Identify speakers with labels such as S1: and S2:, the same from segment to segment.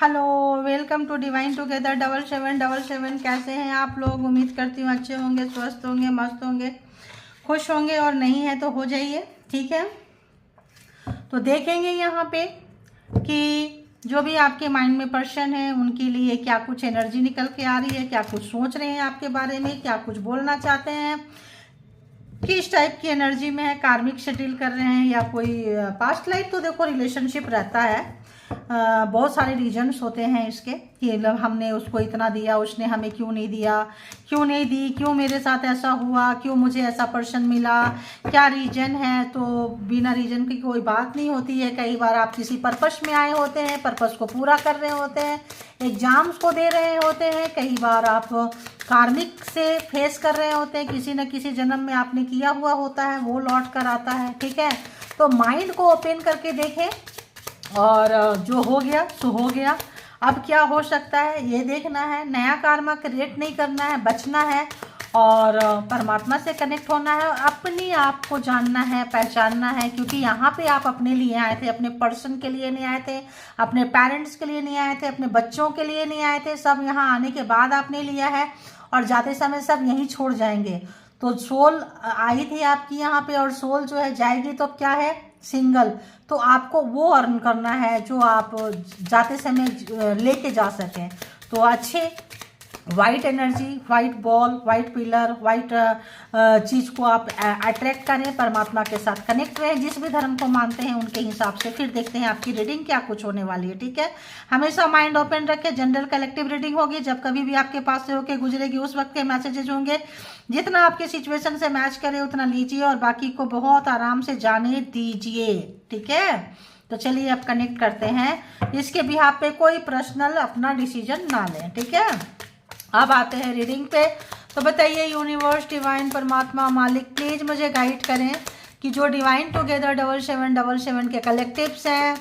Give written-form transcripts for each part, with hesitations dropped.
S1: Hello, welcome to divine together 7777। कैसे हैं आप लोग? उम्मीद करती हूँ अच्छे होंगे, स्वस्थ होंगे, मस्त होंगे, खुश होंगे, और नहीं है तो हो जाइए। ठीक है, तो देखेंगे यहाँ पे कि जो भी आपके माइंड में पर्सन है उनके लिए क्या कुछ एनर्जी निकल के आ रही है, क्या कुछ सोच रहे हैं आपके बारे में, क्या कुछ बोलना चाहते हैं, किस टाइप की एनर्जी में है, कार्मिक से डील कर रहे हैं या कोई पास्ट लाइफ। तो देखो, रिलेशनशिप रहता है, बहुत सारे रीजन्स होते हैं इसके कि मतलब हमने उसको इतना दिया, उसने हमें क्यों नहीं दिया, क्यों नहीं दी, क्यों मेरे साथ ऐसा हुआ, क्यों मुझे ऐसा पर्सन मिला, क्या रीजन है। तो बिना रीजन की कोई बात नहीं होती है। कई बार आप किसी पर्पस में आए होते हैं, पर्पस को पूरा कर रहे होते हैं, एग्जाम्स को दे रहे होते हैं, कई बार आप कार्मिक से फेस कर रहे होते हैं, किसी न किसी जन्म में आपने किया हुआ होता है, वो लौट कर आता है। ठीक है, तो माइंड को ओपन करके देखें और जो हो गया सो हो गया। अब क्या हो सकता है ये देखना है, नया कार्मा क्रिएट नहीं करना है, बचना है और परमात्मा से कनेक्ट होना है, अपने आप को जानना है, पहचानना है। क्योंकि यहाँ पे आप अपने लिए आए थे, अपने पर्सन के लिए नहीं आए थे, अपने पेरेंट्स के लिए नहीं आए थे, अपने बच्चों के लिए नहीं आए थे। सब यहाँ आने के बाद आपने लिया है और जाते समय सब यहीं छोड़ जाएंगे। तो सोल आई थी आपकी यहाँ पे और सोल जो है जाएगी तो क्या है, सिंगल। तो आपको वो अर्न करना है जो आप जाते समय लेके जा सकें। तो अच्छे white energy, white ball, white pillar, white चीज़ को आप अट्रैक्ट करें, परमात्मा के साथ कनेक्ट रहें, जिस भी धर्म को मानते हैं उनके हिसाब से। फिर देखते हैं आपकी रीडिंग क्या कुछ होने वाली है। ठीक है, हमेशा माइंड ओपन रखें। जनरल कलेक्टिव रीडिंग होगी, जब कभी भी आपके पास से होके गुजरेगी उस वक्त के मैसेजेज होंगे। जितना आपके सिचुएशन से मैच करे उतना लीजिए और बाकी को बहुत आराम से जाने दीजिए। ठीक है, तो चलिए अब कनेक्ट करते हैं। इसके बिहाफ पे कोई पर्सनल अपना डिसीजन ना लें। ठीक है, अब आते हैं रीडिंग पे। तो बताइए यूनिवर्स, डिवाइन, परमात्मा, मालिक, प्लीज मुझे गाइड करें कि जो डिवाइन टुगेदर 7777 के कलेक्टिव्स हैं,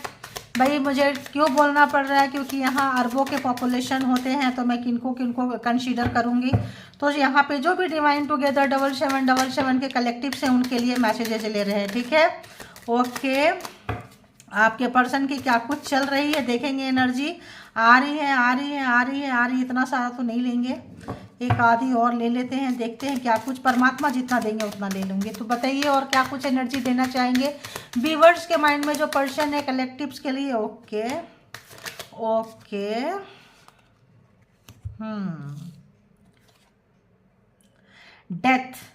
S1: भाई मुझे क्यों बोलना पड़ रहा है, क्योंकि यहाँ अरबों के पॉपुलेशन होते हैं, तो मैं किनको किनको कंसीडर करूँगी। तो यहाँ पे जो भी डिवाइन टुगेदर 7777 के कलेक्टिव्स हैं उनके लिए मैसेजेस ले रहे हैं। ठीक है, ओके, आपके पर्सन की क्या कुछ चल रही है देखेंगे। एनर्जी आ रही है, आ रही है, आ रही है, आ रही है। इतना सारा तो नहीं लेंगे, एक आधी और ले लेते हैं, देखते हैं क्या कुछ। परमात्मा जितना देंगे उतना ले लूँगी। तो बताइए और क्या कुछ एनर्जी देना चाहेंगे व्यूअर्स के माइंड में जो पर्सन है कलेक्टिव्स के लिए। Okay okay, death.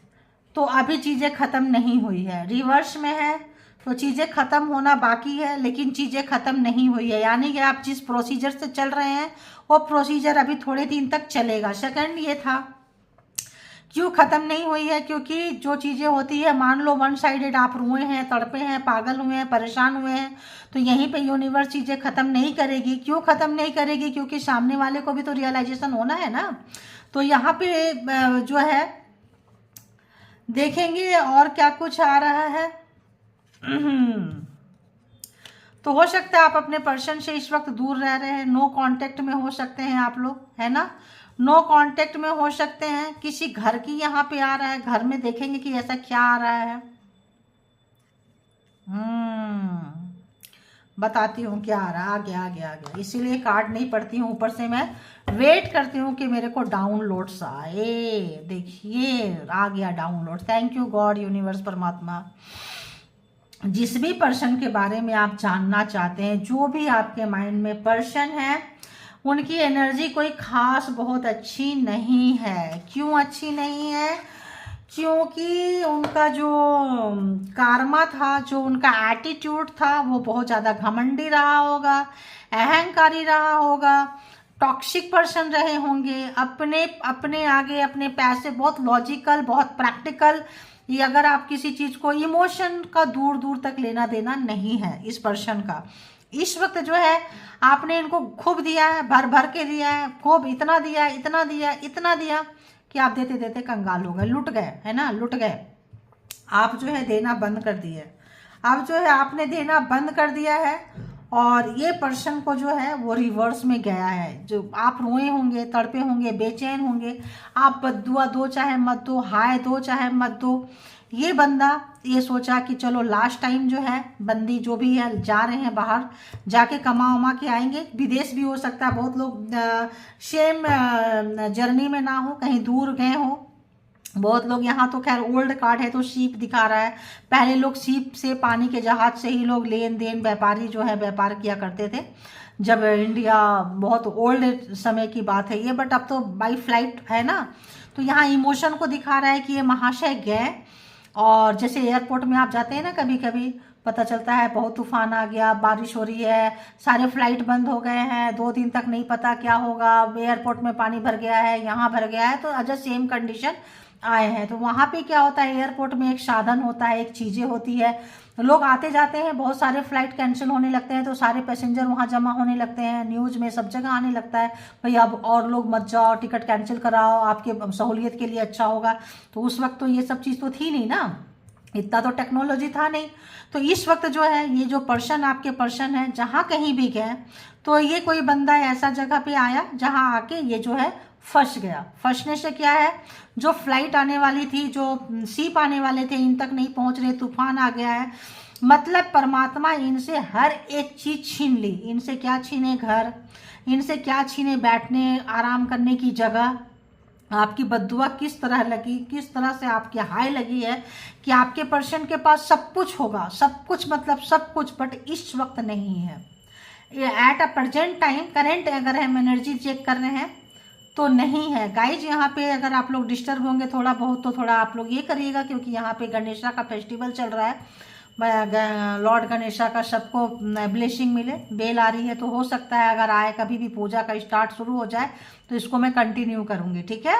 S1: तो अभी चीज़ें ख़त्म नहीं हुई है, रिवर्स में है, तो चीज़ें ख़त्म होना बाकी है, लेकिन चीज़ें ख़त्म नहीं हुई है। यानी कि आप जिस प्रोसीजर से चल रहे हैं वो प्रोसीजर अभी थोड़े दिन तक चलेगा। सेकंड ये था, क्यों ख़त्म नहीं हुई है, क्योंकि जो चीज़ें होती है, मान लो वन साइडेड आप रोए हैं, तड़पे हैं, पागल हुए हैं, परेशान हुए हैं, तो यहीं पे यूनिवर्स चीज़ें ख़त्म नहीं करेगी। क्यों ख़त्म नहीं करेगी, क्योंकि सामने वाले को भी तो रियलाइजेशन होना है ना। तो यहाँ पे जो है देखेंगे और क्या कुछ आ रहा है। तो हो सकता है आप अपने पर्सन से इस वक्त दूर रह रहे हैं, नो कांटेक्ट में हो सकते हैं आप लोग, है ना, नो कांटेक्ट में हो सकते हैं। किसी घर की यहाँ पे आ रहा है, घर में देखेंगे कि ऐसा क्या आ रहा है। बताती हूँ क्या आ रहा है, आ गया आ गया आ गया। इसीलिए कार्ड नहीं पढ़ती हूँ, ऊपर से मैं वेट करती हूँ कि मेरे को डाउनलोड्स आए। देखिए आ गया download. Thank you God, universe, परमात्मा। जिस भी पर्सन के बारे में आप जानना चाहते हैं, जो भी आपके माइंड में पर्सन है, उनकी एनर्जी कोई खास बहुत अच्छी नहीं है। क्यों अच्छी नहीं है, क्योंकि उनका जो कार्मा था, जो उनका एटीट्यूड था, वो बहुत ज़्यादा घमंडी रहा होगा, अहंकारी रहा होगा, टॉक्सिक पर्सन रहे होंगे, अपने अपने आगे अपने पैसे, बहुत लॉजिकल, बहुत प्रैक्टिकल। ये अगर आप किसी चीज़ को, इमोशन का दूर दूर तक लेना देना नहीं है इस पर्सन का। इस वक्त जो है आपने इनको खूब दिया है, भर भर के दिया है, खूब इतना दिया, इतना दिया, इतना दिया कि आप देते देते कंगाल हो गए, लुट गए, है ना, लुट गए। आप जो है देना बंद कर दिए, अब जो है आपने देना बंद कर दिया है और ये पर्सन को जो है वो रिवर्स में गया है। जो आप रोए होंगे, तड़पे होंगे, बेचैन होंगे, आप बद्दुआ दो चाहे मत दो, हाय दो चाहे मत दो, ये बंदा ये सोचा कि चलो लास्ट टाइम जो है, बंदी जो भी है जा रहे हैं बाहर, जाके कमा उमा के आएंगे, विदेश भी हो सकता है, बहुत लोग सेम जर्नी में ना हो, कहीं दूर गए हो, बहुत लोग। यहाँ तो खैर ओल्ड कार्ड है तो शीप दिखा रहा है, पहले लोग शीप से, पानी के जहाज से ही लोग लेन देन, व्यापारी जो है व्यापार किया करते थे, जब इंडिया, बहुत ओल्ड समय की बात है ये, बट अब तो बाई फ्लाइट है ना। तो यहाँ इमोशन को दिखा रहा है कि ये महाशय गए, और जैसे एयरपोर्ट में आप जाते हैं ना, कभी कभी पता चलता है बहुत तूफान आ गया, बारिश हो रही है, सारे फ्लाइट बंद हो गए हैं, 2 दिन तक नहीं पता क्या होगा, एयरपोर्ट में पानी भर गया है, यहाँ भर गया है, तो अजर सेम कंडीशन आए हैं। तो वहाँ पे क्या होता है, एयरपोर्ट में एक साधन होता है, एक चीज़ें होती है, लोग आते जाते हैं, बहुत सारे फ्लाइट कैंसिल होने लगते हैं, तो सारे पैसेंजर वहाँ जमा होने लगते हैं, न्यूज़ में सब जगह आने लगता है, भाई अब और लोग मत जाओ, टिकट कैंसिल कराओ, आपके सहूलियत के लिए अच्छा होगा। तो उस वक्त तो ये सब चीज़ तो थी नहीं ना, इतना तो टेक्नोलॉजी था नहीं। तो इस वक्त जो है, ये जो पर्सन आपके पर्सन है, जहाँ कहीं भी गए, तो ये कोई बंदा ऐसा जगह पे आया जहाँ आके ये जो है फंस गया। फंसने से क्या है, जो फ्लाइट आने वाली थी, जो शिप आने वाले थे, इन तक नहीं पहुंच रहे, तूफान आ गया है, मतलब परमात्मा इनसे हर एक चीज छीन ली। इनसे क्या छीने, घर, इनसे क्या छीने, बैठने आराम करने की जगह। आपकी बद्दुआ किस तरह लगी, किस तरह से आपकी हाय लगी है कि आपके पर्सन के पास सब कुछ होगा, सब कुछ मतलब सब कुछ, बट इस वक्त नहीं है। ये at a present time, current अगर हम एनर्जी चेक कर रहे हैं तो नहीं है गाइज। यहाँ पे अगर आप लोग डिस्टर्ब होंगे थोड़ा बहुत, तो थोड़ा आप लोग ये करिएगा, क्योंकि यहाँ पे गणेशा का फेस्टिवल चल रहा है, लॉर्ड गणेशा का सबको ब्लेसिंग मिले। बेल आ रही है तो हो सकता है अगर आए, कभी भी पूजा का स्टार्ट शुरू हो जाए तो इसको मैं कंटिन्यू करूँगी, ठीक है।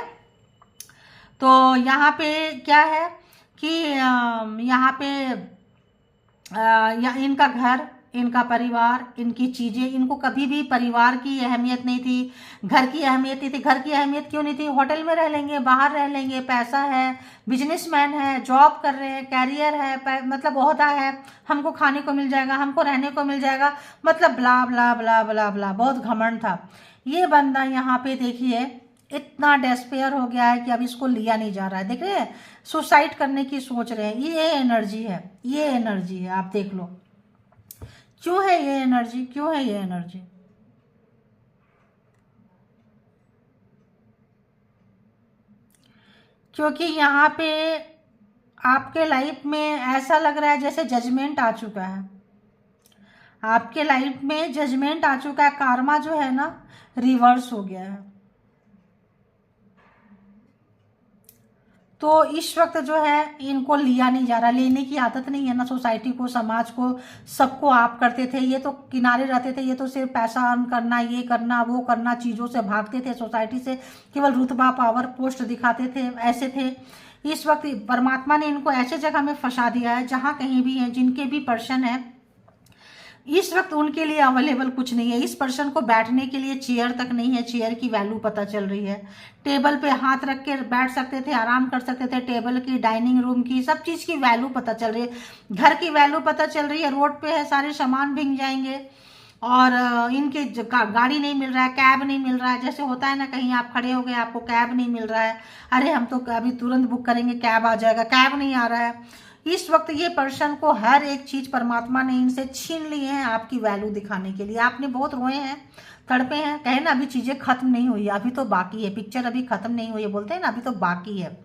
S1: तो यहाँ पे क्या है कि यहाँ पे इनका घर, इनका परिवार, इनकी चीज़ें, इनको कभी भी परिवार की अहमियत नहीं थी, घर की अहमियत नहीं थी। घर की अहमियत क्यों नहीं थी, होटल में रह लेंगे, बाहर रह लेंगे, पैसा है, बिजनेसमैन है, जॉब कर रहे हैं, कैरियर है, मतलब ओहदा है, हमको खाने को मिल जाएगा, हमको रहने को मिल जाएगा, मतलब ब्ला ब्ला ब्ला ब्ला ब्ला, बहुत घमंड था। ये बंदा यहाँ पे देखिए इतना डेस्पेयर हो गया है कि अब इसको लिया नहीं जा रहा है। देख रहे हैं, सुसाइड करने की सोच रहे हैं। ये एनर्जी है, ये एनर्जी है, आप देख लो क्यों है ये एनर्जी, क्यों है ये एनर्जी। क्योंकि यहाँ पे आपके लाइफ में ऐसा लग रहा है जैसे जजमेंट आ चुका है, आपके लाइफ में जजमेंट आ चुका है, कार्मा जो है ना रिवर्स हो गया है। तो इस वक्त जो है इनको लिया नहीं जा रहा, लेने की आदत नहीं है ना, सोसाइटी को, समाज को, सबको आप करते थे, ये तो किनारे रहते थे, ये तो सिर्फ पैसा अर्न करना, ये करना, वो करना, चीज़ों से भागते थे, सोसाइटी से केवल रुतबा, पावर, पोस्ट दिखाते थे, ऐसे थे। इस वक्त परमात्मा ने इनको ऐसे जगह में फंसा दिया है जहाँ कहीं भी हैं, जिनके भी पर्सन है, इस वक्त उनके लिए अवेलेबल कुछ नहीं है। इस पर्सन को बैठने के लिए चेयर तक नहीं है, चेयर की वैल्यू पता चल रही है। टेबल पे हाथ रख के बैठ सकते थे, आराम कर सकते थे, टेबल की, डाइनिंग रूम की, सब चीज़ की वैल्यू पता चल रही है, घर की वैल्यू पता चल रही है। रोड पे है, सारे सामान भीग जाएंगे, और इनके गाड़ी नहीं मिल रहा है, कैब नहीं मिल रहा है। जैसे होता है ना, कहीं आप खड़े हो गए, आपको कैब नहीं मिल रहा है, अरे हम तो अभी तुरंत बुक करेंगे, कैब आ जाएगा, कैब नहीं आ रहा है। इस वक्त ये पर्सन को हर एक चीज परमात्मा ने इनसे छीन ली है, आपकी वैल्यू दिखाने के लिए। आपने बहुत रोए हैं, तड़पे हैं, कहे ना अभी चीजें खत्म नहीं हुई, अभी तो बाकी है, पिक्चर अभी खत्म नहीं हुई है, बोलते हैं ना अभी तो बाकी है।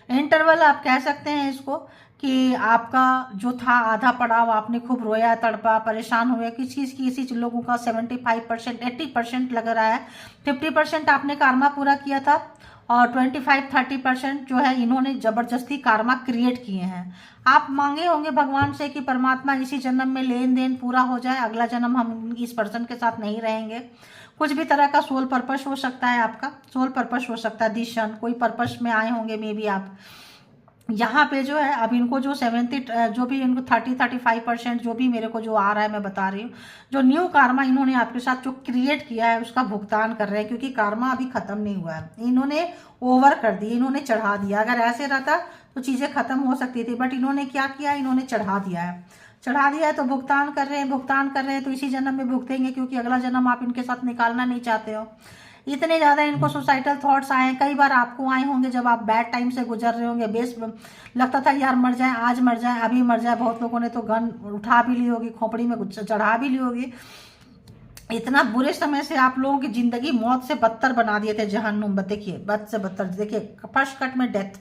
S1: इंटरवल आप कह सकते हैं इसको, कि आपका जो था आधा पड़ाव, आपने खूब रोया, तड़पा, परेशान हुए, किसी लोगों का 75%, 80% लग रहा है, 50% आपने कार्मा पूरा किया था, और 25-30% जो है इन्होंने जबरदस्ती कार्मा क्रिएट किए हैं। आप मांगे होंगे भगवान से कि परमात्मा इसी जन्म में लेन देन पूरा हो जाए, अगला जन्म हम इस पर्सन के साथ नहीं रहेंगे। कुछ भी तरह का सोल पर्पस हो सकता है, आपका सोल पर्पस हो सकता है, दिशन कोई पर्पस में आए होंगे मे बी आप। यहाँ पे जो है अब इनको जो 70 जो भी इनको 30-35% जो भी मेरे को जो आ रहा है मैं बता रही हूँ, जो न्यू कार्मा इन्होंने आपके साथ जो क्रिएट किया है उसका भुगतान कर रहे हैं, क्योंकि कार्मा अभी खत्म नहीं हुआ है, इन्होंने ओवर कर दी, इन्होंने चढ़ा दिया। अगर ऐसे रहता तो चीज़ें खत्म हो सकती थी, बट इन्होंने क्या किया, इन्होंने चढ़ा दिया है, चढ़ा दिया है तो भुगतान कर रहे हैं, भुगतान कर रहे हैं तो इसी जन्म में भुगतेंगे, क्योंकि अगला जन्म आप इनके साथ निकालना नहीं चाहते हो। इतने ज़्यादा इनको सुसाइडल थॉट्स आए हैं। कई बार आपको आए होंगे जब आप बैड टाइम से गुजर रहे होंगे, बेस लगता था यार मर जाए, आज मर जाए, अभी मर जाए। बहुत लोगों ने तो गन उठा भी ली होगी, खोपड़ी में चढ़ा भी ली होगी। इतना बुरे समय से आप लोगों की जिंदगी मौत से बदतर बना दिए थे, जहन्नुम। देखिए बद से बदतर, देखिए फर्स्ट कट में डेथ,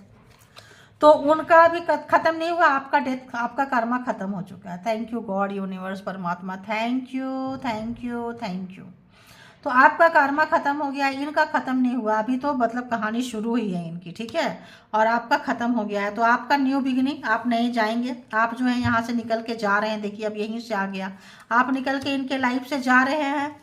S1: तो उनका भी खत्म नहीं हुआ, आपका डेथ, आपका कर्मा खत्म हो चुका है। थैंक यू गॉड, यूनिवर्स, परमात्मा, thank you thank you thank you. तो आपका कर्मा खत्म हो गया, इनका खत्म नहीं हुआ अभी, तो मतलब कहानी शुरू हुई है इनकी, ठीक है। और आपका खत्म हो गया है, तो आपका न्यू बिगिनिंग, आप नए जाएंगे। आप जो है यहाँ से निकल के जा रहे हैं, देखिए अब यहीं से आ गया, आप निकल के इनके लाइफ से जा रहे हैं।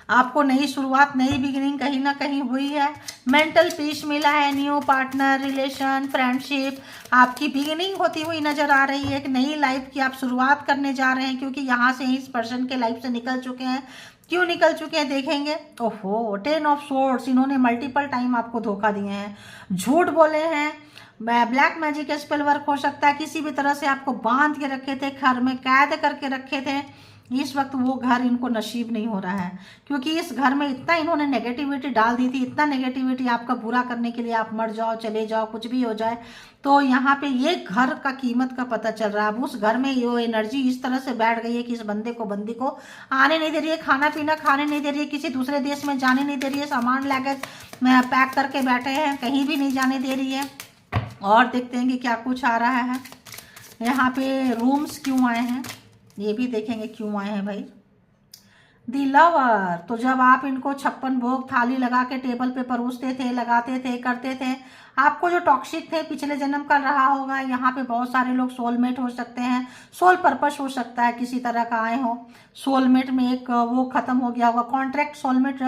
S1: आपको नई शुरुआत, नई बिगिनिंग कहीं ना कहीं हुई है। मेंटल पीस मिला है, न्यू पार्टनर, रिलेशन, फ्रेंडशिप, आपकी बिगिनिंग होती हुई नजर आ रही है। एक नई लाइफ की आप शुरुआत करने जा रहे हैं, क्योंकि यहाँ से इस पर्सन के लाइफ से निकल चुके हैं। क्यों निकल चुके हैं देखेंगे। ओहो, 10 ऑफ सोर्ड्स, इन्होंने मल्टीपल टाइम आपको धोखा दिए हैं, झूठ बोले हैं, ब्लैक मैजिक स्पेल वर्क हो सकता है, किसी भी तरह से आपको बांध के रखे थे, घर में कैद करके रखे थे। इस वक्त वो घर इनको नसीब नहीं हो रहा है, क्योंकि इस घर में इतना इन्होंने नेगेटिविटी डाल दी थी, इतना नेगेटिविटी आपका बुरा करने के लिए, आप मर जाओ, चले जाओ, कुछ भी हो जाए। तो यहाँ पे ये घर का कीमत का पता चल रहा है। अब उस घर में ये एनर्जी इस तरह से बैठ गई है कि इस बंदे को, बंदी को आने नहीं दे रही है, खाना पीना खाने नहीं दे रही है, किसी दूसरे देश में जाने नहीं दे रही है, सामान लगेज में पैक करके बैठे हैं, कहीं भी नहीं जाने दे रही है। और देखते हैं कि क्या कुछ आ रहा है। यहाँ पे रूम्स क्यों आए हैं, ये भी देखेंगे क्यों आए हैं भाई। दी लवर, तो जब आप इनको 56 भोग थाली लगा के टेबल पे परोसते थे, लगाते थे, करते थे, आपको जो टॉक्सिक थे पिछले जन्म का रहा होगा। यहाँ पे बहुत सारे लोग सोलमेट हो सकते हैं, सोल पर्पस हो सकता है, किसी तरह का आए हो। सोलमेट में एक वो खत्म हो गया होगा, कॉन्ट्रैक्ट, सोलमेट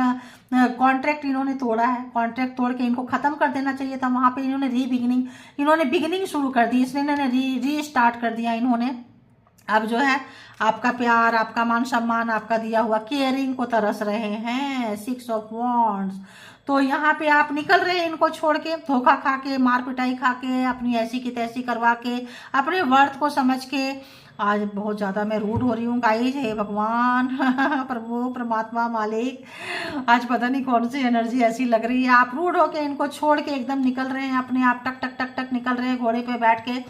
S1: कॉन्ट्रैक्ट इन्होंने तोड़ा है, कॉन्ट्रैक्ट तोड़ के इनको खत्म कर देना चाहिए था। वहाँ पे इन्होंने बिगिनिंग शुरू कर दी, इसने इन्होंने री स्टार्ट कर दिया इन्होंने। अब जो है आपका प्यार, आपका मान सम्मान, आपका दिया हुआ केयरिंग को तरस रहे हैं। 6 ऑफ वॉन्ड्स, तो यहाँ पे आप निकल रहे हैं इनको छोड़ के, धोखा खा के, मार पिटाई खा के, अपनी ऐसी की तैसी करवा के, अपने वर्थ को समझ के। आज बहुत ज़्यादा मैं रूड हो रही हूँ गाइस, हे भगवान प्रभु परमात्मा मालिक, आज पता नहीं कौन सी एनर्जी ऐसी लग रही है। आप रूड होके इनको छोड़ के एकदम निकल रहे हैं, अपने आप टक टक टक टक निकल रहे हैं घोड़े पे बैठ के।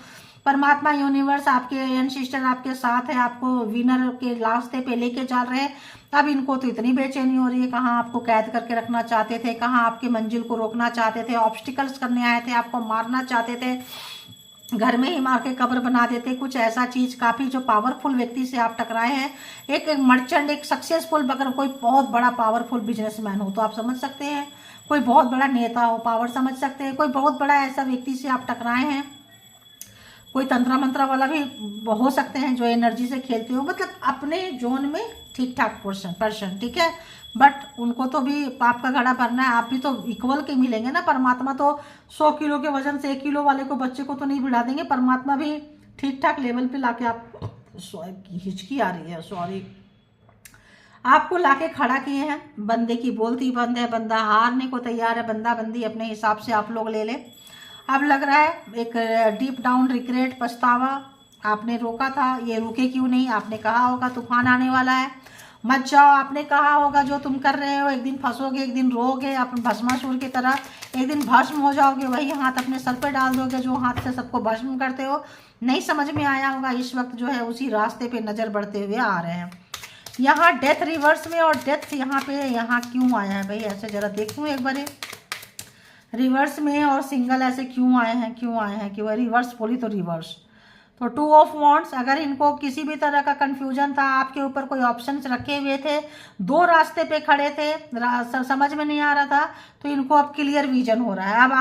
S1: परमात्मा, यूनिवर्स, आपके एंसेस्टर आपके साथ है, आपको विनर के रास्ते पे लेके चल रहे हैं। अब इनको तो इतनी बेचैनी हो रही है, कहाँ आपको कैद करके रखना चाहते थे, कहाँ आपके मंजिल को रोकना चाहते थे, ऑब्स्टिकल्स करने आए थे, आपको मारना चाहते थे, घर में ही मार के कब्र बना देते, कुछ ऐसा चीज। काफी जो पावरफुल व्यक्ति से आप टकराए हैं, एक मर्चेंट, एक सक्सेसफुल, अगर कोई बहुत बड़ा पावरफुल बिजनेसमैन हो तो आप समझ सकते हैं, कोई बहुत बड़ा नेता हो, पावर समझ सकते हैं, कोई बहुत बड़ा ऐसा व्यक्ति से आप टकराए हैं, कोई तंत्रा मंत्रा वाला भी हो सकते हैं जो एनर्जी से खेलते हो, मतलब अपने जोन में ठीक ठाक पर्सन, ठीक है। बट उनको तो भी पाप का घड़ा भरना है, आप भी तो इक्वल के मिलेंगे ना। परमात्मा तो 100 किलो के वजन से 1 किलो वाले को, बच्चे को तो नहीं भिड़ा देंगे। परमात्मा भी ठीक ठाक लेवल पे लाके, आप हिचकी आ रही है, सॉरी, आपको लाके खड़ा किए हैं। बंदे की बोलती बंद है, बंदा हारने को तैयार है, बंदा बंदी अपने हिसाब से आप लोग ले ले। अब लग रहा है एक डीप डाउन रिग्रेट, पछतावा, आपने रोका था, ये रुके क्यों नहीं। आपने कहा होगा तूफान आने वाला है, मत जाओ, आपने कहा होगा जो तुम कर रहे हो, एक दिन फंसोगे, एक दिन रोगे, अपने भस्मासुर की तरह एक दिन भस्म हो जाओगे, वही हाथ अपने सर पे डाल दोगे जो हाथ से सबको भस्म करते हो। नहीं समझ में आया होगा, इस वक्त जो है उसी रास्ते पे नज़र बढ़ते हुए आ रहे हैं। यहाँ डेथ रिवर्स में, और डेथ यहाँ पे, यहाँ क्यों आया है भाई, ऐसे जरा देखूँ एक बार, रिवर्स में और सिंगल ऐसे क्यों आए हैं, कि वह रिवर्स बोली तो रिवर्स। तो 2 ऑफ वॉन्ड्स, अगर इनको किसी भी तरह का कंफ्यूजन था, आपके ऊपर कोई ऑप्शंस रखे हुए थे, 2 रास्ते पे खड़े थे, समझ में नहीं आ रहा था, तो इनको अब क्लियर विजन हो रहा है। अब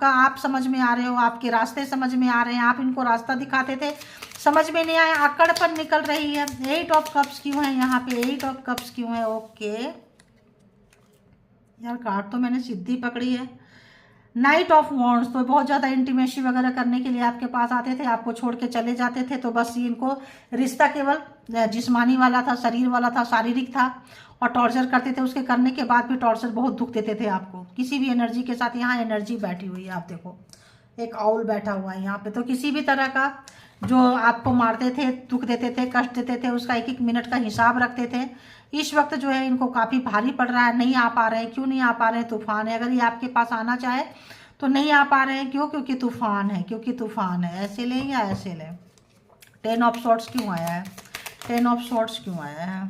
S1: आप समझ में आ रहे हो, आपके रास्ते समझ में आ रहे हैं, आप इनको रास्ता दिखाते थे, समझ में नहीं आया, अकड़पन निकल रही है। 8 ऑफ कप्स क्यों है यहाँ पे, 8 ऑफ कप्स क्यों है। ओके यार, कार्ड तो मैंने सीधी पकड़ी है। नाइट ऑफ वॉन्ड्स, तो बहुत ज़्यादा इंटीमेसी वगैरह करने के लिए आपके पास आते थे, आपको छोड़ के चले जाते थे। तो बस इनको रिश्ता केवल जिस्मानी वाला था, शरीर वाला था, शारीरिक था, और टॉर्चर करते थे। उसके करने के बाद भी टॉर्चर बहुत दुख देते थे आपको, किसी भी एनर्जी के साथ। यहाँ एनर्जी बैठी हुई है, आप देखो, एक आउल बैठा हुआ है यहाँ पे। तो किसी भी तरह का जो आपको मारते थे, दुख देते थे, कष्ट देते थे, उसका एक एक मिनट का हिसाब रखते थे, इस वक्त जो है इनको काफ़ी भारी पड़ रहा है, नहीं आ पा रहे हैं। क्यों नहीं आ पा रहे हैं? तूफान है। अगर ये आपके पास आना चाहे तो नहीं आ पा रहे हैं। क्यों? क्योंकि तूफान है, क्योंकि तूफान है। ऐसे लें या ऐसे लें? 10 ऑफ सॉर्ट्स क्यों आया है? 10 ऑफ सॉर्ट्स क्यों आया है?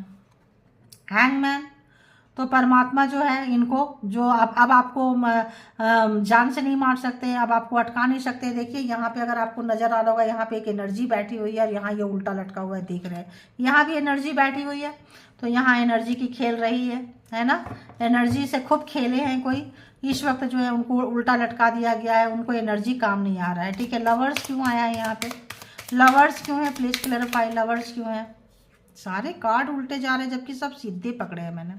S1: हैंगमैन। तो परमात्मा जो है इनको जो अब आपको जान से नहीं मार सकते, अब आपको अटका नहीं सकते। देखिए यहाँ पे अगर आपको नजर आ रहा होगा, यहाँ पे एक एनर्जी बैठी हुई है और यहाँ ये उल्टा लटका हुआ है, देख रहे हैं? यहाँ भी एनर्जी बैठी हुई है। तो यहाँ एनर्जी की खेल रही है ना? एनर्जी से खूब खेले हैं कोई, इस वक्त जो है उनको उल्टा लटका दिया गया है, उनको एनर्जी काम नहीं आ रहा है। ठीक है, लवर्स क्यों आया है यहाँ पे? लवर्स क्यों है? प्लीज क्लैरिफाई, लवर्स क्यों है? सारे कार्ड उल्टे जा रहे हैं जबकि सब सीधे पकड़े हैं मैंने।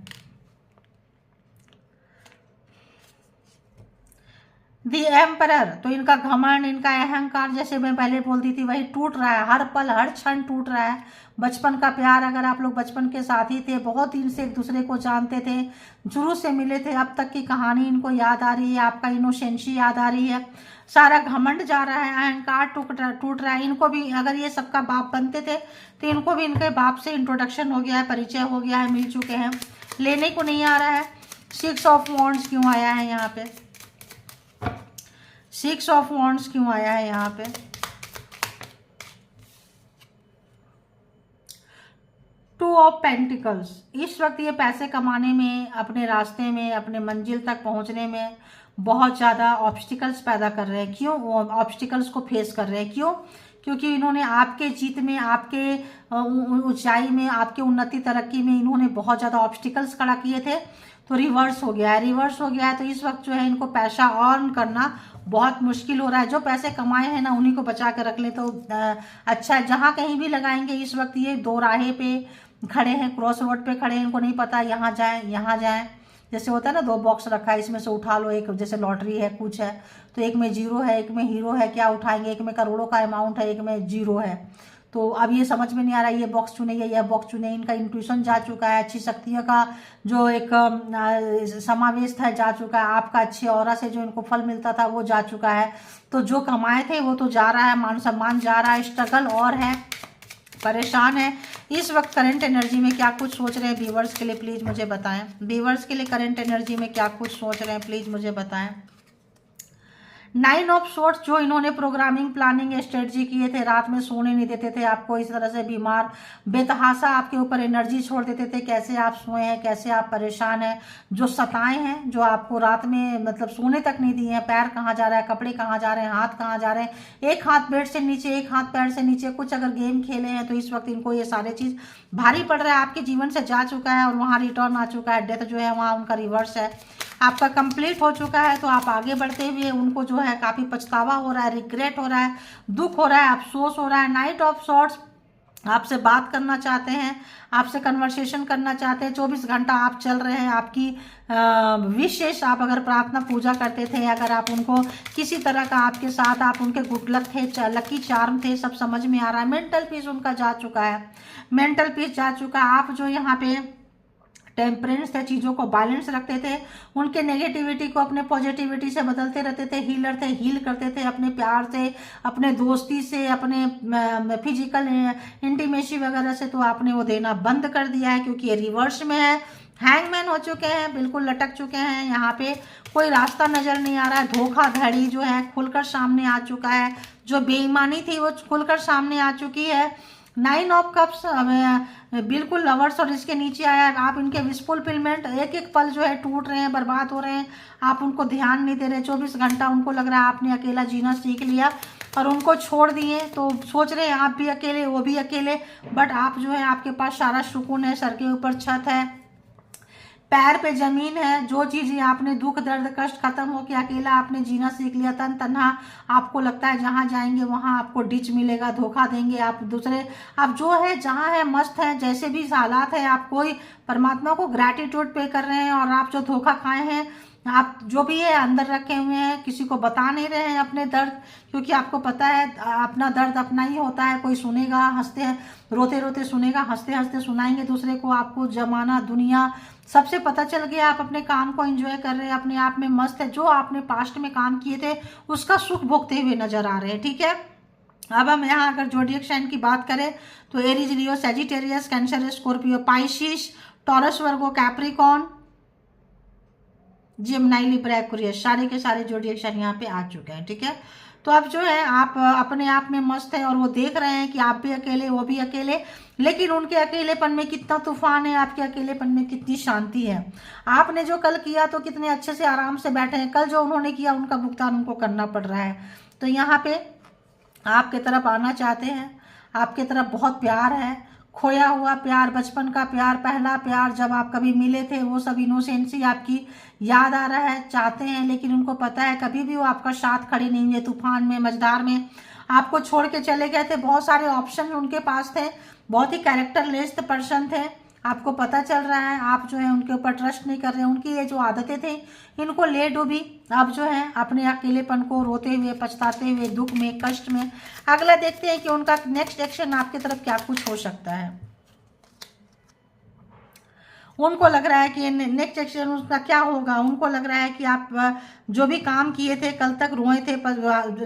S1: दी एम्परर। तो इनका घमंड, इनका अहंकार, जैसे मैं पहले बोलती थी, वही टूट रहा है, हर पल हर क्षण टूट रहा है। बचपन का प्यार, अगर आप लोग बचपन के साथी थे, बहुत दिन से एक दूसरे को जानते थे, शुरू से मिले थे, अब तक की कहानी इनको याद आ रही है, आपका इनोसेंसी याद आ रही है, सारा घमंड जा रहा है, अहंकार टूट रहा है। इनको भी अगर ये सबका बाप बनते थे तो इनको भी इनके बाप से इंट्रोडक्शन हो गया है, परिचय हो गया है, मिल चुके हैं, लेने को नहीं आ रहा है। 6 ऑफ वॉन्ड्स क्यों आया है यहाँ पे? 6 ऑफ वॉन्ड्स क्यों आया है यहाँ पे? 2 ऑफ पेंटिकल्स। इस वक्त ये पैसे कमाने में, अपने रास्ते में, अपने मंजिल तक पहुंचने में बहुत ज़्यादा ऑब्स्टिकल्स पैदा कर रहे हैं। क्यों ऑब्स्टिकल्स को फेस कर रहे हैं? क्यों? क्योंकि इन्होंने आपके जीत में, आपके ऊंचाई में, आपके उन्नति तरक्की में इन्होंने बहुत ज़्यादा ऑब्स्टिकल्स खड़ा किए थे। तो रिवर्स हो गया है, रिवर्स हो गया है। तो इस वक्त जो है इनको पैसा अर्न करना बहुत मुश्किल हो रहा है। जो पैसे कमाए हैं ना, उन्हीं को बचा कर रख ले तो अच्छा है। जहाँ कहीं भी लगाएंगे, इस वक्त ये दो राहे पे खड़े हैं, क्रॉस रोड पे खड़े हैं, इनको नहीं पता यहाँ जाए यहाँ जाए। जैसे होता है ना, 2 बॉक्स रखा है, इसमें से उठा लो, एक जैसे लॉटरी है, कुछ है, तो एक में 0 है, एक में हीरो है, क्या उठाएंगे? एक में करोड़ों का अमाउंट है, एक में 0 है। तो अब ये समझ में नहीं आ रहा है, ये बॉक्स चुने या यह बॉक्स चुने। इनका इंट्यूशन जा चुका है, अच्छी शक्तियों का जो एक समावेश था जा चुका है, आपका अच्छे ऑरा से जो इनको फल मिलता था वो जा चुका है। तो जो कमाए थे वो तो जा रहा है, मान सम्मान जा रहा है, स्ट्रगल और है, परेशान है। इस वक्त करंट एनर्जी में क्या कुछ सोच रहे हैं व्यूअर्स के लिए, प्लीज मुझे बताएं। व्यूअर्स के लिए करंट एनर्जी में क्या कुछ सोच रहे हैं, प्लीज मुझे बताएं। 9 ऑफ सोर्ट्स। जो इन्होंने प्रोग्रामिंग, प्लानिंग, स्ट्रेटजी किए थे, रात में सोने नहीं देते थे आपको, इस तरह से बीमार बेतहासा आपके ऊपर एनर्जी छोड़ देते थे, कैसे आप सोए हैं, कैसे आप परेशान हैं, जो सताए हैं, जो आपको रात में मतलब सोने तक नहीं दिए हैं, पैर कहाँ जा रहा है, कपड़े कहाँ जा रहे हैं, हाथ कहाँ जा रहे हैं, एक हाथ बेड से नीचे, एक हाथ पैर से नीचे, कुछ अगर गेम खेले हैं तो इस वक्त इनको ये सारे चीज़ भारी पड़ रहा है। आपके जीवन से जा चुका है और वहाँ रिटर्न आ चुका है, डेथ जो है वहाँ उनका रिवर्स है, आपका कंप्लीट हो चुका है। तो आप आगे बढ़ते हुए उनको जो है काफ़ी पछतावा हो रहा है, रिग्रेट हो रहा है, दुख हो रहा है, अफसोस हो रहा है। नाइट ऑफ सॉर्ट्स आपसे बात करना चाहते हैं, आपसे कन्वर्सेशन करना चाहते हैं, 24 घंटा आप चल रहे हैं, आपकी विशेष, आप अगर प्रार्थना पूजा करते थे, अगर आप उनको किसी तरह का आपके साथ, आप उनके गुड लक थे, लकी चार्म थे, सब समझ में आ रहा है। मेंटल पीस उनका जा चुका है, मेंटल पीस जा चुका है। आप जो यहाँ पे टेम्परेंस थे, चीज़ों को बैलेंस रखते थे, उनके नेगेटिविटी को अपने पॉजिटिविटी से बदलते रहते थे, हीलर थे, हील करते थे अपने प्यार से, अपने दोस्ती से, अपने फिजिकल इंटीमेसी वगैरह से। तो आपने वो देना बंद कर दिया है क्योंकि ये रिवर्स में है, हैंगमैन हो चुके हैं, बिल्कुल लटक चुके हैं। यहाँ पे कोई रास्ता नजर नहीं आ रहा है, धोखाधड़ी जो है खुलकर सामने आ चुका है, जो बेईमानी थी वो खुलकर सामने आ चुकी है। 9 ऑफ कप्स बिल्कुल लवर्स और इसके नीचे आया है। आप इनके विश फुलफिलमेंट, एक एक पल जो है टूट रहे हैं, बर्बाद हो रहे हैं, आप उनको ध्यान नहीं दे रहे। 24 घंटा उनको लग रहा है आपने अकेला जीना सीख लिया और उनको छोड़ दिए। तो सोच रहे हैं आप भी अकेले, वो भी अकेले, बट आप जो है, आपके पास सारा सुकून है, सर के ऊपर छत है, पैर पे जमीन है। जो चीज़ें आपने दुख दर्द कष्ट खत्म हो के अकेला आपने जीना सीख लिया, तन तन्हा, आपको लगता है जहाँ जाएंगे वहाँ आपको डिच मिलेगा, धोखा देंगे आप दूसरे, आप जो है जहाँ है मस्त है, जैसे भी हालात है, आप कोई परमात्मा को ग्रैटिट्यूड पे कर रहे हैं। और आप जो धोखा खाए हैं आप जो भी है अंदर रखे हुए हैं, किसी को बता नहीं रहे हैं अपने दर्द, क्योंकि आपको पता है अपना दर्द अपना ही होता है। कोई सुनेगा हंसते रोते रोते सुनेगा, हंसते हंसते सुनाएंगे दूसरे को। आपको जमाना दुनिया सबसे पता चल गया, आप अपने काम को एंजॉय कर रहे हैं, अपने आप में मस्त है। जो आपने पास्ट में काम किए थे उसका सुख भोगते हुए नजर आ रहे हैं, ठीक है। अब हम यहाँ अगर जोडियक साइन की बात करें तो Aries, Leo, Sagittarius, Cancer, Scorpio, Pisces, Taurus, Virgo, Capricorn, Gemini, Libra, Aquarius, सारे के सारे जोडियक साइन यहाँ पे आ चुके हैं, ठीक है। तो अब जो है आप अपने आप में मस्त है और वो देख रहे हैं कि आप भी अकेले, वो भी अकेले, लेकिन उनके अकेलेपन में कितना तूफान है, आपके अकेलेपन में कितनी शांति है। आपने जो कल किया तो कितने अच्छे से आराम से बैठे हैं, कल जो उन्होंने किया उनका भुगतान उनको करना पड़ रहा है। तो यहाँ पे आपके तरफ आना चाहते हैं, आपके तरफ बहुत प्यार है, खोया हुआ प्यार, बचपन का प्यार, पहला प्यार, जब आप कभी मिले थे, वो सब इनोसेंसी आपकी याद आ रहा है, चाहते हैं। लेकिन उनको पता है कभी भी वो आपका साथ खड़े नहीं हुए, तूफान में, मझधार में आपको छोड़ के चले गए थे। बहुत सारे ऑप्शन उनके पास थे, बहुत ही कैरेक्टरलेस पर्सन थे, आपको पता चल रहा है। आप जो है उनके ऊपर ट्रस्ट नहीं कर रहे, उनकी ये जो आदतें थी इनको ले डूबी। अब जो है अपने अकेलेपन को रोते हुए, पछताते हुए, दुख में, कष्ट में। अगला देखते हैं कि उनका नेक्स्ट एक्शन आपकी तरफ क्या कुछ हो सकता है। उनको लग रहा है कि नेक्स्ट एक्शन उसका क्या होगा। उनको लग रहा है कि आप जो भी काम किए थे, कल तक रोए थे,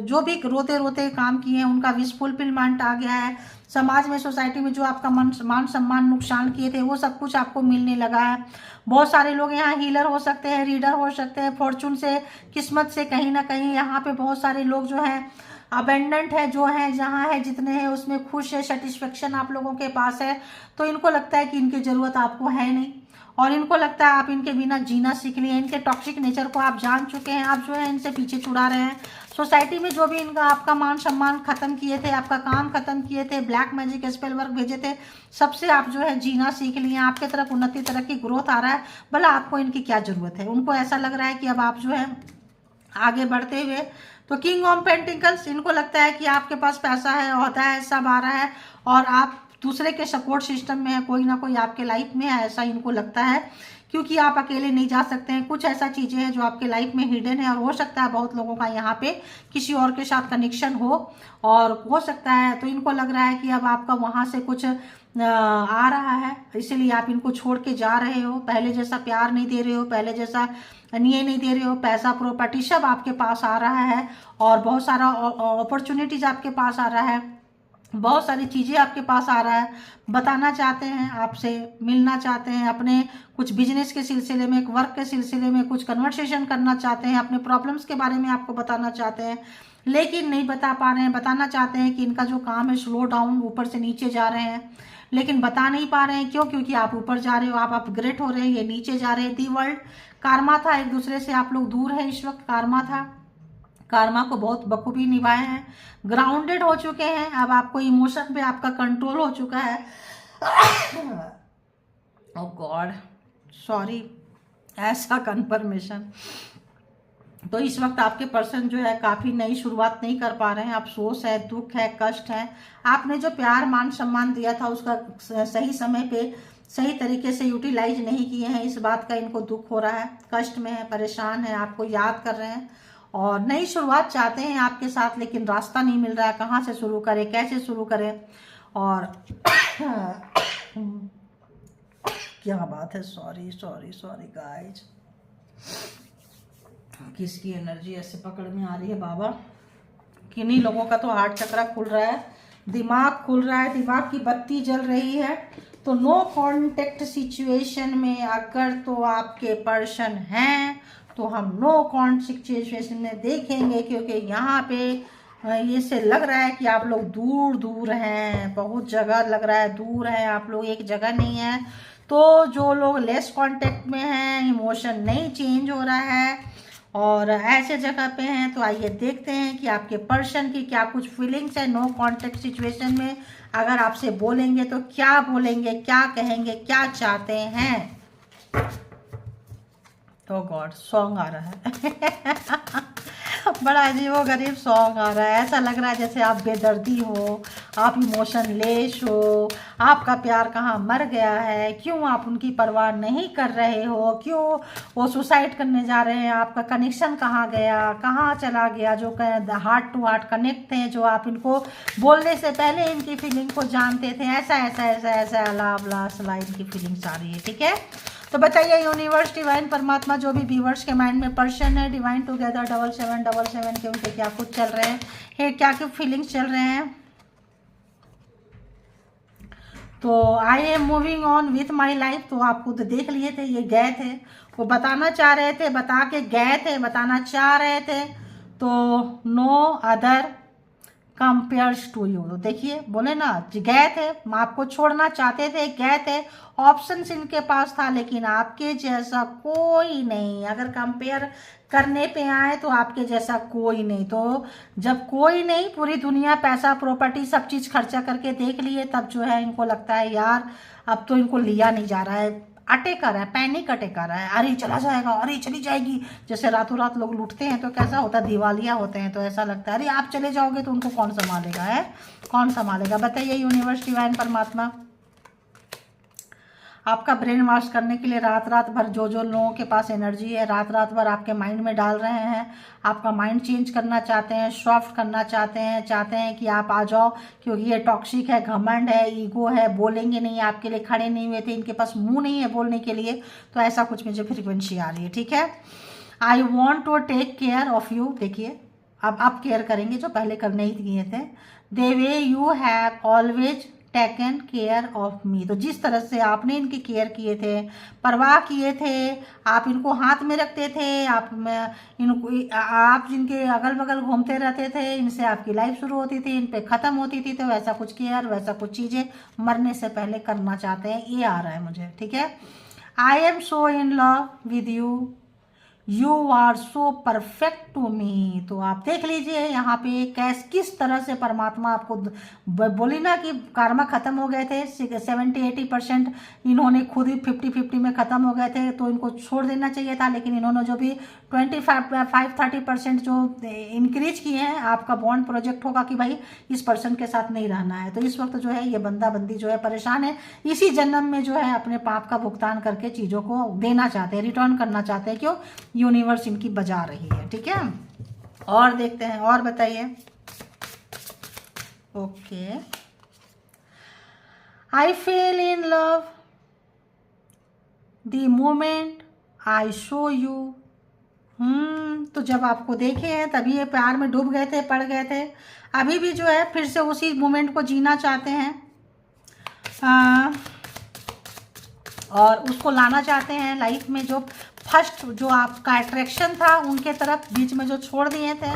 S1: जो भी रोते रोते काम किए हैं उनका विश फुलफिलमेंट आ गया है। समाज में, सोसाइटी में जो आपका मान सम्मान नुकसान किए थे वो सब कुछ आपको मिलने लगा है। बहुत सारे लोग यहाँ हीलर हो सकते हैं, रीडर हो सकते हैं, फॉर्चून से, किस्मत से कहीं ना कहीं यहाँ पे बहुत सारे लोग जो हैं अबेंडेंट है, जो है जहाँ है जितने हैं उसमें खुश है, सेटिस्फेक्शन आप लोगों के पास है। तो इनको लगता है कि इनकी ज़रूरत आपको है नहीं और इनको लगता है आप इनके बिना जीना सीख लिए। इनके टॉक्सिक नेचर को आप जान चुके हैं, आप जो है इनसे पीछे छुड़ा रहे हैं। सोसाइटी में जो भी इनका आपका मान सम्मान खत्म किए थे, आपका काम खत्म किए थे, ब्लैक मैजिक स्पेल वर्क भेजे थे, सबसे आप जो है जीना सीख लिए। आपके तरफ उन्नति, तरक्की, ग्रोथ आ रहा है। भला आपको इनकी क्या ज़रूरत है। उनको ऐसा लग रहा है कि अब आप जो है आगे बढ़ते हुए। तो किंग ऑफ पेंटिकल्स, इनको लगता है कि आपके पास पैसा है, ओहदा है, सब आ रहा है और आप दूसरे के सपोर्ट सिस्टम में है, कोई ना कोई आपके लाइफ में है, ऐसा इनको लगता है। क्योंकि आप अकेले नहीं जा सकते हैं, कुछ ऐसा चीज़ें हैं जो आपके लाइफ में हिडन है और हो सकता है बहुत लोगों का यहाँ पे किसी और के साथ कनेक्शन हो सकता है। तो इनको लग रहा है कि अब आपका वहाँ से कुछ आ रहा है, इसीलिए आप इनको छोड़ के जा रहे हो। पहले जैसा प्यार नहीं दे रहे हो, पहले जैसा ये नहीं दे रहे हो, पैसा प्रॉपर्टी सब आपके पास आ रहा है और बहुत सारा अपॉर्चुनिटीज आपके पास आ रहा है, बहुत सारी चीज़ें आपके पास आ रहा है। बताना चाहते हैं, आपसे मिलना चाहते हैं, अपने कुछ बिजनेस के सिलसिले में, वर्क के सिलसिले में कुछ कन्वर्सेशन करना चाहते हैं, अपने प्रॉब्लम्स के बारे में आपको बताना चाहते हैं, लेकिन नहीं बता पा रहे हैं। बताना चाहते हैं कि इनका जो काम है स्लो डाउन, ऊपर से नीचे जा रहे हैं, लेकिन बता नहीं पा रहे हैं। क्यों? क्योंकि आप ऊपर जा रहे हो, आप अपग्रेड हो रहे हैं, ये नीचे जा रहे हैं। दी वर्ल्ड, कार्मा था, एक दूसरे से आप लोग दूर हैं इस वक्त। कार्मा था, कार्मा को बहुत बखूबी निभाए हैं, ग्राउंडेड हो चुके हैं। अब आपको इमोशन पे आपका कंट्रोल हो चुका है। ओह गॉड, सॉरी, ऐसा कन्फर्मेशन। तो इस वक्त आपके पर्सन जो है काफ़ी नई शुरुआत नहीं कर पा रहे हैं। अफसोस है, दुख है, कष्ट है। आपने जो प्यार मान सम्मान दिया था उसका सही समय पे सही तरीके से यूटिलाइज नहीं किए हैं, इस बात का इनको दुख हो रहा है, कष्ट में है, परेशान है, आपको याद कर रहे हैं और नई शुरुआत चाहते हैं आपके साथ, लेकिन रास्ता नहीं मिल रहा है, कहाँ से शुरू करें, कैसे शुरू करें। और क्या बात है, सॉरी सॉरी सॉरी गाइज, किसकी एनर्जी ऐसे पकड़ में आ रही है बाबा। किन्हीं लोगों का तो हार्ट चक्रा खुल रहा है, दिमाग खुल रहा है, दिमाग की बत्ती जल रही है। तो नो कांटेक्ट सिचुएशन में अगर तो आपके पर्सन हैं तो हम नो कांटेक्ट सिचुएशन में देखेंगे, क्योंकि यहाँ पे ये से लग रहा है कि आप लोग दूर दूर हैं, बहुत जगह लग रहा है दूर है आप लोग, एक जगह नहीं है। तो जो लोग लेस कांटेक्ट में हैं, इमोशन नहीं चेंज हो रहा है और ऐसे जगह पे हैं, तो आइए देखते हैं कि आपके पर्सन की क्या कुछ फीलिंग्स है नो कांटेक्ट सिचुएशन में। अगर आपसे बोलेंगे तो क्या बोलेंगे, क्या कहेंगे, क्या चाहते हैं। तो गॉड, सॉन्ग आ रहा है बड़ा अजीब व गरीब सॉन्ग आ रहा है। ऐसा लग रहा है जैसे आप बेदर्दी हो, आप इमोशनलेस हो, आपका प्यार कहाँ मर गया है, क्यों आप उनकी परवाह नहीं कर रहे हो, क्यों वो सुसाइड करने जा रहे हैं, आपका कनेक्शन कहाँ गया, कहाँ चला गया, जो हार्ट टू हार्ट कनेक्ट थे, जो आप इनको बोलने से पहले इनकी फीलिंग को जानते थे, ऐसा ऐसा ऐसा ऐसा अला बला सला इनकी फीलिंग्स आ रही है। ठीक है, तो बताइए यूनिवर्स, डिवाइन, परमात्मा, जो भी व्यूवर्स के माइंड में पर्सन है, डिवाइन टुगेदर 7777 के उनके क्या कुछ चल रहे हैं, क्या क्या फीलिंग्स चल रहे हैं। तो I am moving on with my life, तो आप खुद देख लिए थे, ये गए थे, वो बताना चाह रहे थे, बता के गए थे, बताना चाह रहे थे, तो no other compares to you. तो देखिए बोले ना, गए थे, आपको छोड़ना चाहते थे, गए थे, ऑप्शंस इनके पास था, लेकिन आपके जैसा कोई नहीं। अगर कंपेयर करने पे आए तो आपके जैसा कोई नहीं। तो जब कोई नहीं, पूरी दुनिया पैसा प्रॉपर्टी सब चीज़ खर्चा करके देख लिए, तब जो है इनको लगता है यार अब तो इनको लिया नहीं जा रहा है, अटैक आ रहा है, पैनिक अटैक आ रहा है, अरे चला जाएगा, अरे चली जाएगी। जैसे रातों रात लोग लूटते हैं तो कैसा होता है, दिवालिया होते हैं, तो ऐसा लगता है अरे आप चले जाओगे तो उनको कौन संभालेगा, है कौन संभालेगा। बताइए यूनिवर्स, डिवाइन, परमात्मा, आपका ब्रेन वॉश करने के लिए रात रात भर जो जो लोगों के पास एनर्जी है, रात रात भर आपके माइंड में डाल रहे हैं, आपका माइंड चेंज करना चाहते हैं, सॉफ्ट करना चाहते हैं कि आप आ जाओ, क्योंकि ये टॉक्सिक है, घमंड है, ईगो है, बोलेंगे नहीं, आपके लिए खड़े नहीं हुए थे, इनके पास मुंह नहीं है बोलने के लिए। तो ऐसा कुछ मुझे फ्रिक्वेंसी आ रही है। ठीक है, I want to take care of you. देखिए अब आप केयर करेंगे जो पहले करने ही किए थे। The way you have always taken care of me, तो जिस तरह से आपने इनकी केयर किए थे, परवाह किए थे, आप इनको हाथ में रखते थे, आप जिनके अगल बगल घूमते रहते थे, इनसे आपकी लाइफ शुरू होती थी, इन पे ख़त्म होती थी, तो वैसा कुछ केयर, वैसा कुछ चीज़ें मरने से पहले करना चाहते हैं, ये आ रहा है मुझे। ठीक है, I am so in love with you, you are so perfect to me. तो आप देख लीजिए यहाँ पे किस तरह से परमात्मा आपको बोली ना कि कर्मा खत्म हो गए थे, 70-80% इन्होंने खुद ही 50-50 में ख़त्म हो गए थे, तो इनको छोड़ देना चाहिए था, लेकिन इन्होंने जो भी 25-30% जो इंक्रीज किए हैं, आपका बॉन्ड प्रोजेक्ट होगा कि भाई इस पर्सन के साथ नहीं रहना है। तो इस वक्त जो है ये बंदा बंदी जो है परेशान है, इसी जन्म में जो है अपने पाप का भुगतान करके चीज़ों को देना चाहते हैं, रिटर्न करना चाहते हैं। क्यों, यूनिवर्स इनकी बजा रही है। ठीक है, और देखते हैं, और बताइए। Okay, I fail in love the moment I show you. तो जब आपको देखे हैं तभी ये प्यार में डूब गए थे, पड़ गए थे, अभी भी जो है फिर से उसी मोमेंट को जीना चाहते हैं, और उसको लाना चाहते हैं लाइफ में। जो फर्स्ट जो आपका अट्रैक्शन था उनके तरफ, बीच में जो छोड़ दिए थे,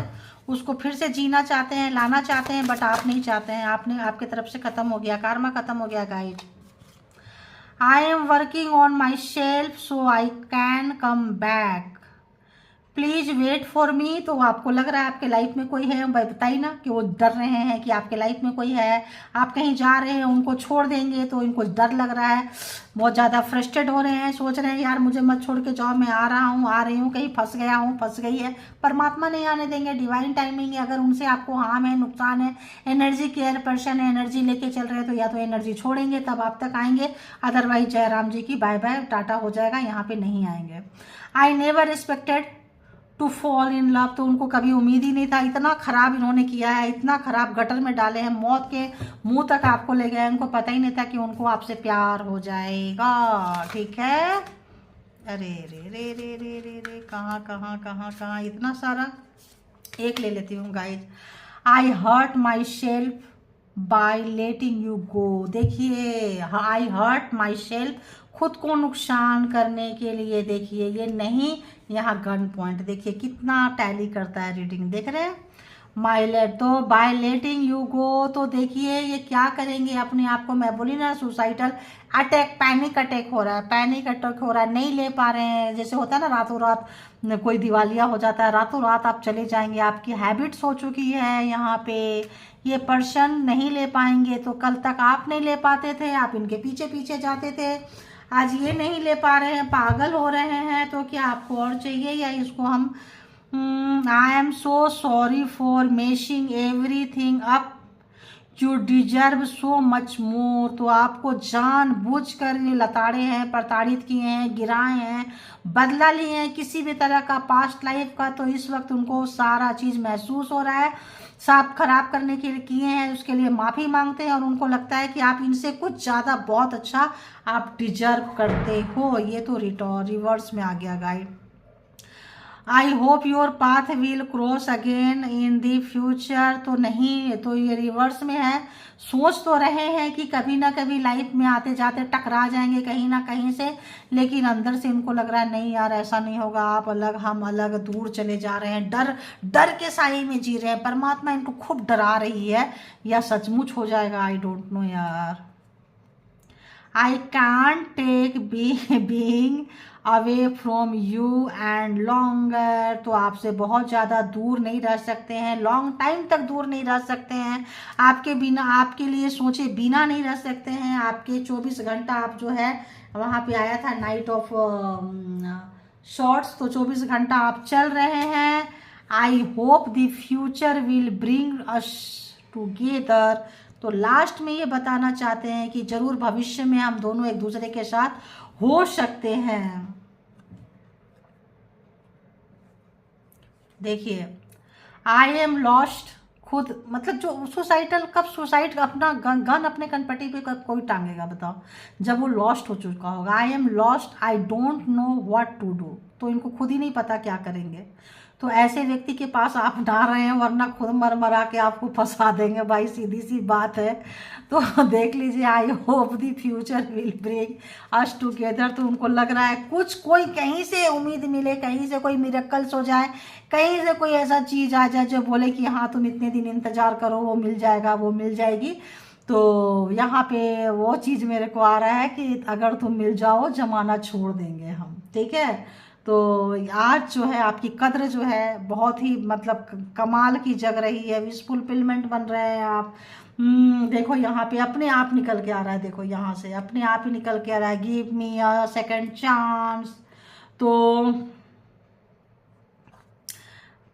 S1: उसको फिर से जीना चाहते हैं, लाना चाहते हैं, बट आप नहीं चाहते हैं, आपके तरफ से ख़त्म हो गया, कर्मा ख़त्म हो गया guys. I am working on myself so I can come back, please wait for me. तो आपको लग रहा है आपके लाइफ में कोई है, बताइए ना, कि वो डर रहे हैं कि आपके लाइफ में कोई है, आप कहीं जा रहे हैं, उनको छोड़ देंगे तो इनको डर लग रहा है, बहुत ज़्यादा फ्रस्ट्रेट हो रहे हैं, सोच रहे हैं यार मुझे मत छोड़ के जाओ, मैं आ रहा हूँ, आ रही हूँ, कहीं फंस गया हूँ, फंस गई है। परमात्मा नहीं आने देंगे, डिवाइन टाइमिंग है। अगर उनसे आपको हार्म है, नुकसान है, एनर्जी केयर पर्सन है, एनर्जी लेके चल रहे हैं, तो या तो एनर्जी छोड़ेंगे तब आप तक आएंगे, अदरवाइज जयराम जी की बाय बाय टाटा हो जाएगा, यहाँ पे नहीं आएंगे। I never expected to fall in love, तो उनको कभी उम्मीद ही नहीं था, इतना खराब इन्होंने किया है, इतना खराब गटर में डाले हैं, मौत के मुंह तक आपको ले गए, उनको पता ही नहीं था कि उनको आपसे प्यार हो जाएगा। ठीक है, अरे रे रे रे रे रे रे, कहाँ कहाँ कहाँ कहाँ इतना सारा, एक ले लेती हूँ guys. I hurt myself by letting you go. देखिए, आई हर्ट माई सेल्फ, खुद को नुकसान करने के लिए, देखिए ये नहीं, यहाँ गन पॉइंट देखिए कितना टैली करता है रीडिंग, देख रहे हैं। तो बाय लेटिंग यू गो, तो देखिए ये क्या करेंगे अपने आप को, मैं बोली ना सुसाइडल अटैक, पैनिक अटैक हो रहा है, पैनिक अटैक हो रहा है, नहीं ले पा रहे हैं। जैसे होता है ना रातों रात कोई दिवालिया हो जाता है, रातों रात आप चले जाएंगे, आपकी हैबिट्स हो चुकी है यहाँ पे, ये पर्सन नहीं ले पाएंगे। तो कल तक आप नहीं ले पाते थे, आप इनके पीछे पीछे जाते थे, आज ये नहीं ले पा रहे हैं, पागल हो रहे हैं, तो क्या आपको और चाहिए, या इसको हम आई am so sorry for meshing everything up, you deserve so much more. तो आपको जानबूझकर ये लताड़े हैं, प्रताड़ित किए हैं, गिराए हैं, बदला लिए हैं किसी भी तरह का पास्ट लाइफ का। तो इस वक्त उनको सारा चीज़ महसूस हो रहा है, साफ खराब करने के लिए किए हैं, उसके लिए माफ़ी मांगते हैं और उनको लगता है कि आप इनसे कुछ ज़्यादा बहुत अच्छा आप डिजर्व करते हो। ये तो रिवर्स में आ गया guide. I hope your path will cross again in the future. तो नहीं, तो ये रिवर्स में है। सोच तो रहे हैं कि कभी ना कभी लाइफ में आते जाते टकरा जाएंगे कहीं ना कहीं से, लेकिन अंदर से इनको लग रहा है नहीं यार ऐसा नहीं होगा, आप अलग हम अलग, दूर चले जा रहे हैं, डर डर के साए में जी रहे हैं। परमात्मा इनको खूब डरा रही है, या सचमुच हो जाएगा आई डोंट नो यार। I can't take being away from you and longer। तो आपसे बहुत ज़्यादा दूर नहीं रह सकते हैं, लॉन्ग टाइम तक दूर नहीं रह सकते हैं, आपके बिना, आपके लिए सोचे बिना नहीं रह सकते हैं। आपके 24 घंटा आप जो है वहाँ पे आया था नाइट ऑफ शॉर्ट्स, तो 24 घंटा आप चल रहे हैं। I hope the future will bring us together. तो लास्ट में ये बताना चाहते हैं कि जरूर भविष्य में हम दोनों एक दूसरे के साथ हो सकते हैं। देखिए, आई एम लॉस्ट, खुद मतलब जो सुसाइडल, कब सुसाइड अपना गन अपने कनपट्टी पे कब कोई टांगेगा बताओ, जब वो लॉस्ट हो चुका होगा। I am lost, I don't know what to do. तो इनको खुद ही नहीं पता क्या करेंगे। तो ऐसे व्यक्ति के पास आप ना रहे हैं, वरना खुद मर मरा के आपको फंसा देंगे भाई, सीधी सी बात है। तो देख लीजिए, I hope the future will bring us together. तो उनको लग रहा है कुछ, कोई कहीं से उम्मीद मिले, कहीं से कोई मिरेकल्स हो जाए, कहीं से कोई ऐसा चीज़ आ जाए जो बोले कि हाँ तुम इतने दिन इंतजार करो, वो मिल जाएगा, वो मिल जाएगी। तो यहाँ पे वो चीज़ मेरे को आ रहा है कि अगर तुम मिल जाओ जमाना छोड़ देंगे हम, ठीक है। तो आज जो है आपकी कद्र जो है बहुत ही मतलब कमाल की जग रही है, विश फुलफिलमेंट बन रहे हैं आप। देखो यहाँ पे अपने आप निकल के आ रहा है, देखो यहाँ से अपने आप ही निकल के आ रहा है, give me a second chance. तो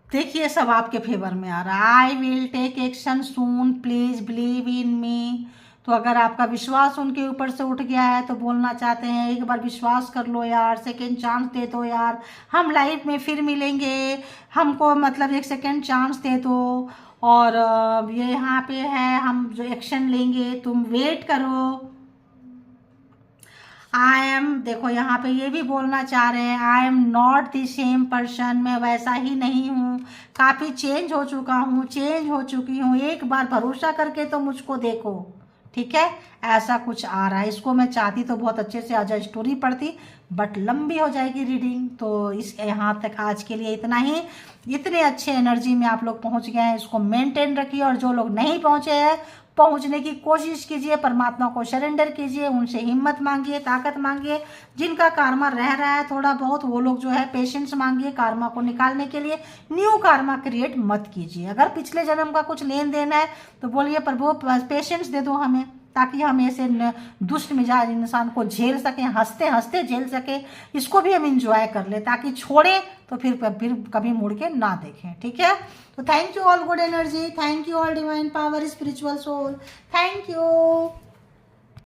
S1: देखिए सब आपके फेवर में आ रहा है। I will take action soon, please believe in me. तो अगर आपका विश्वास उनके ऊपर से उठ गया है तो बोलना चाहते हैं एक बार विश्वास कर लो यार, सेकंड चांस दे दो यार, हम लाइफ में फिर मिलेंगे, हमको मतलब एक सेकंड चांस दे दो। और ये यहाँ पे है, हम जो एक्शन लेंगे, तुम वेट करो। आई एम, देखो यहाँ पे ये भी बोलना चाह रहे हैं, I am not the same person. मैं वैसा ही नहीं हूँ, काफ़ी चेंज हो चुका हूँ, चेंज हो चुकी हूँ, एक बार भरोसा करके तो मुझको देखो, ठीक है। ऐसा कुछ आ रहा है। इसको मैं चाहती तो बहुत अच्छे से आज स्टोरी पढ़ती, बट लंबी हो जाएगी रीडिंग। तो इस यहाँ तक आज के लिए इतना ही। इतने अच्छे एनर्जी में आप लोग पहुँच गए हैं, इसको मेंटेन रखिए। और जो लोग नहीं पहुँचे हैं, पहुंचने की कोशिश कीजिए, परमात्मा को सरेंडर कीजिए, उनसे हिम्मत मांगिए, ताकत मांगिए। जिनका कार्मा रह रहा है थोड़ा बहुत, वो लोग जो है पेशेंस मांगिए कार्मा को निकालने के लिए। न्यू कार्मा क्रिएट मत कीजिए। अगर पिछले जन्म का कुछ लेन देन है तो बोलिए प्रभु पेशेंस दे दो हमें, ताकि हम ऐसे दुष्ट मिजाज इंसान को झेल सकें, हंसते हंसते झेल सके, इसको भी हम इंजॉय कर ले, ताकि छोड़े तो फिर कभी मुड़ के ना देखें, ठीक है। तो thank you all good energy, thank you all divine power, spiritual soul, thank you.